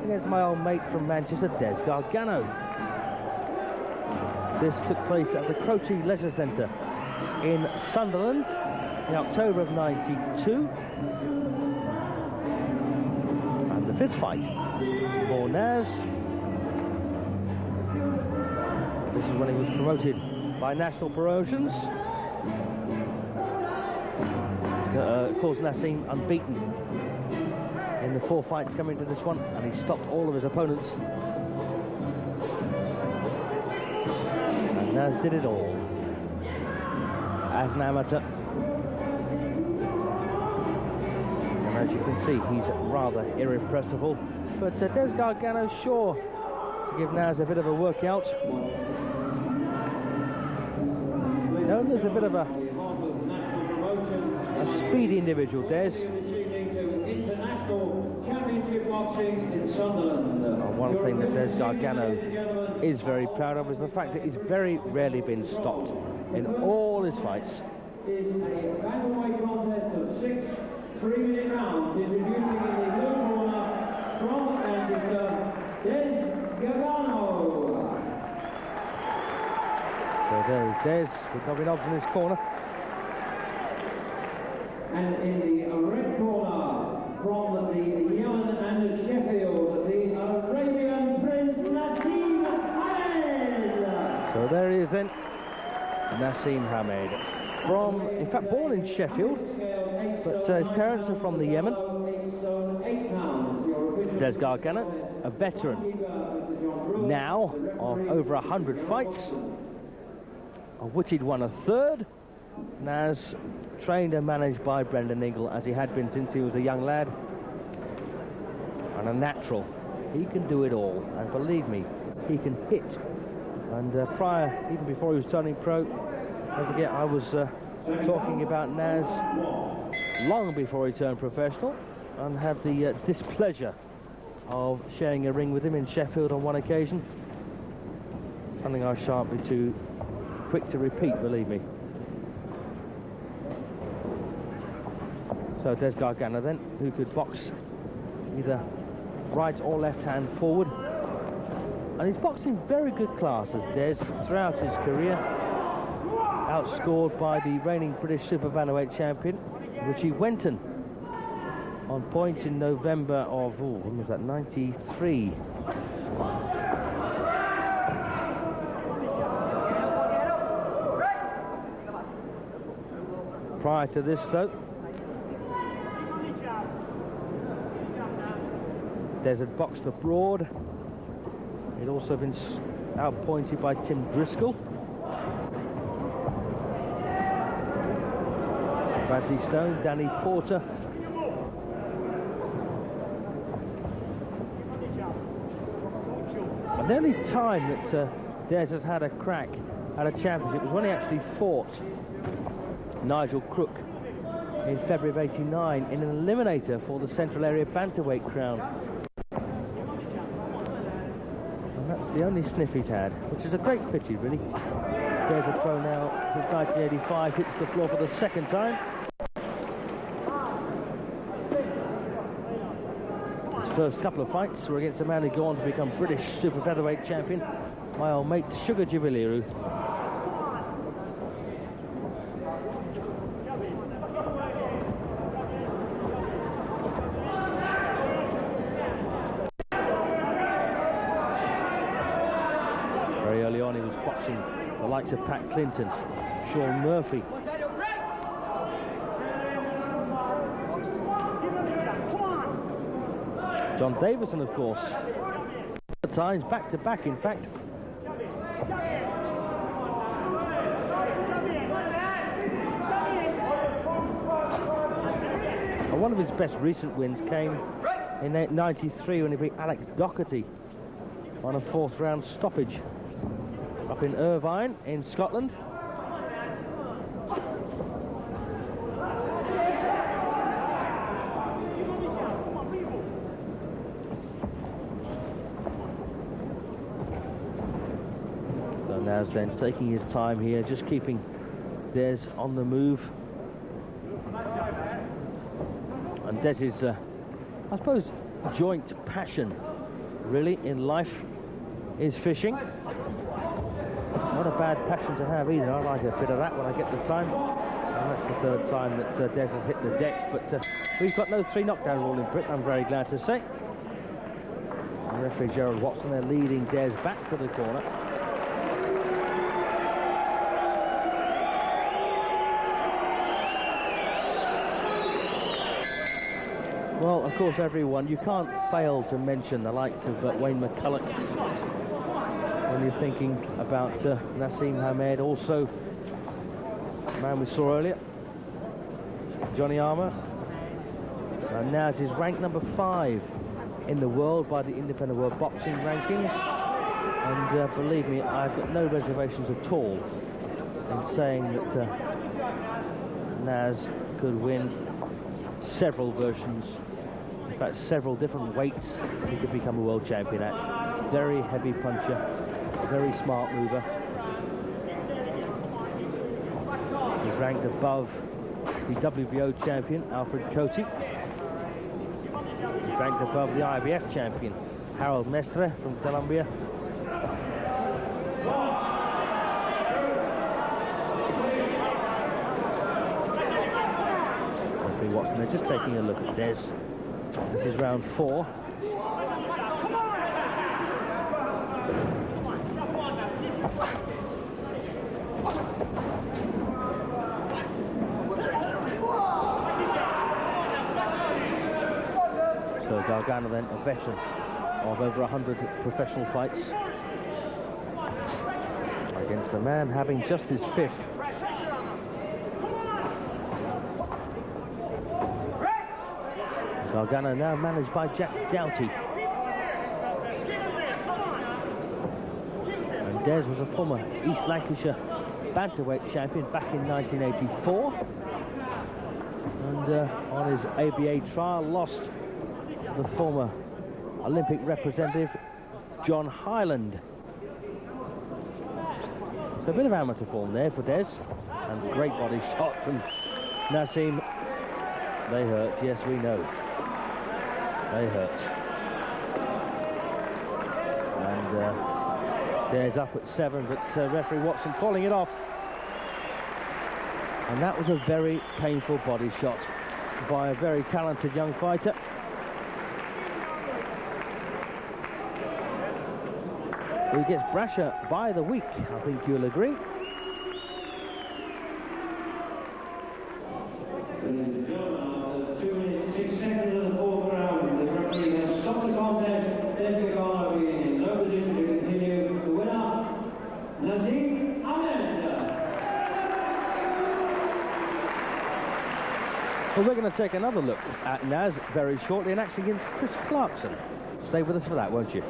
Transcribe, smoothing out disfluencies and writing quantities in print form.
against my old mate from Manchester, Des Gargano. This took place at the Croce Leisure Centre in Sunderland in October of '92. And the fifth fight for Naz. This is when he was promoted by National Promotions. Of course, Naseem unbeaten in the 4 fights coming to this one, and he stopped all of his opponents. And Naz did it all as an amateur. And as you can see, he's rather irrepressible. But Des Gargano's sure to give Naz a bit of a workout. Known as a bit of a speedy individual, Des. One thing that Des Gargano is very proud of is the fact that he's very rarely been stopped in all his fights. Is a bantamweight contest of 6 3-minute rounds, introducing in the blue corner from Manchester, Des Gargano. So there's Des with Nobby Nobbs in his corner. And in the red corner from the Yemen and Sheffield, the Arabian Prince Naseem Hammed. So there he is then, Naseem Hammed. From, in fact, born in Sheffield, but his parents are from the Yemen. Des Gargano, a veteran now of over 100 fights, of which he'd won a third. Naz, trained and managed by Brendan Ingle, as he had been since he was a young lad, and a natural. He can do it all, and believe me, he can hit. And prior, even before he was turning pro, don't forget, I was talking about Naz long before he turned professional, and had the displeasure of sharing a ring with him in Sheffield on one occasion. Something I shan't be too quick to repeat, believe me. So Des Gargano then, who could box either right or left hand forward. And he's boxed in very good class as Des throughout his career. Outscored by the reigning British Super Bantamweight champion, Richie Wenton, on points in November of, when was that, '93. Prior to this, though, Des had boxed abroad. He'd also been outpointed by Tim Driscoll. Bradley Stone, Danny Porter. And the only time that Des has had a crack at a championship was when he actually fought Nigel Crook in February of '89 in an eliminator for the Central Area Bantamweight crown. And that's the only sniff he's had, which is a great pity, really. Des a pro now since 1985, hits the floor for the second time. His first couple of fights were against a man who'd go on to become British Super Featherweight champion, my old mate Sugar Jubileeru. Very early on he was boxing the likes of Pat Clinton, Sean Murphy. John Davison, of course. At times, back to back, in fact. And one of his best recent wins came in '93 when he beat Alex Doherty on a 4th round stoppage up in Irvine in Scotland. So Naz then taking his time here, just keeping Des on the move. And Des's, I suppose, joint passion really, in life is fishing. Not a bad passion to have either. I like a bit of that when I get the time. And that's the third time that Des has hit the deck. But we've got no 3 knockdown rule in Britain, I'm very glad to say. And referee Gerald Watson, they're leading Des back to the corner. Well, of course, everyone, you can't fail to mention the likes of Wayne McCulloch when you're thinking about Naseem, Hamid, also the man we saw earlier, Johnny Armour. And Naz is ranked number 5 in the world by the Independent World Boxing Rankings. And believe me, I've got no reservations at all in saying that Naz could win several versions, in fact several different weights he could become a world champion at. Very heavy puncher, a very smart mover. He's ranked above the WBO champion Alfred Cote. He's ranked above the IBF champion Harold Mestre from Colombia. Watson, they're just taking a look at Des. This is round 4. So Gargano then, a veteran of over 100 professional fights, against a man having just his 5th. Gargano now managed by Jack Doughty. And Des was a former East Lancashire bantamweight champion back in 1984. And on his ABA trial, lost the former Olympic representative, John Hyland. So a bit of amateur form there for Des. And great body shot from Naseem. They hurt, yes, we know. They hurt. And Des up at 7, but referee Watson calling it off. And that was a very painful body shot by a very talented young fighter. He gets brasher by the week, I think you'll agree. Ladies and gentlemen, 2 minutes 6 seconds of the 4th round, the referee has stopped the contest. There's Gargano being in no position to continue. The winner, Naseem, Hamed. Well, we're going to take another look at Naz very shortly, and actually against Chris Clarkson. Stay with us for that, won't you?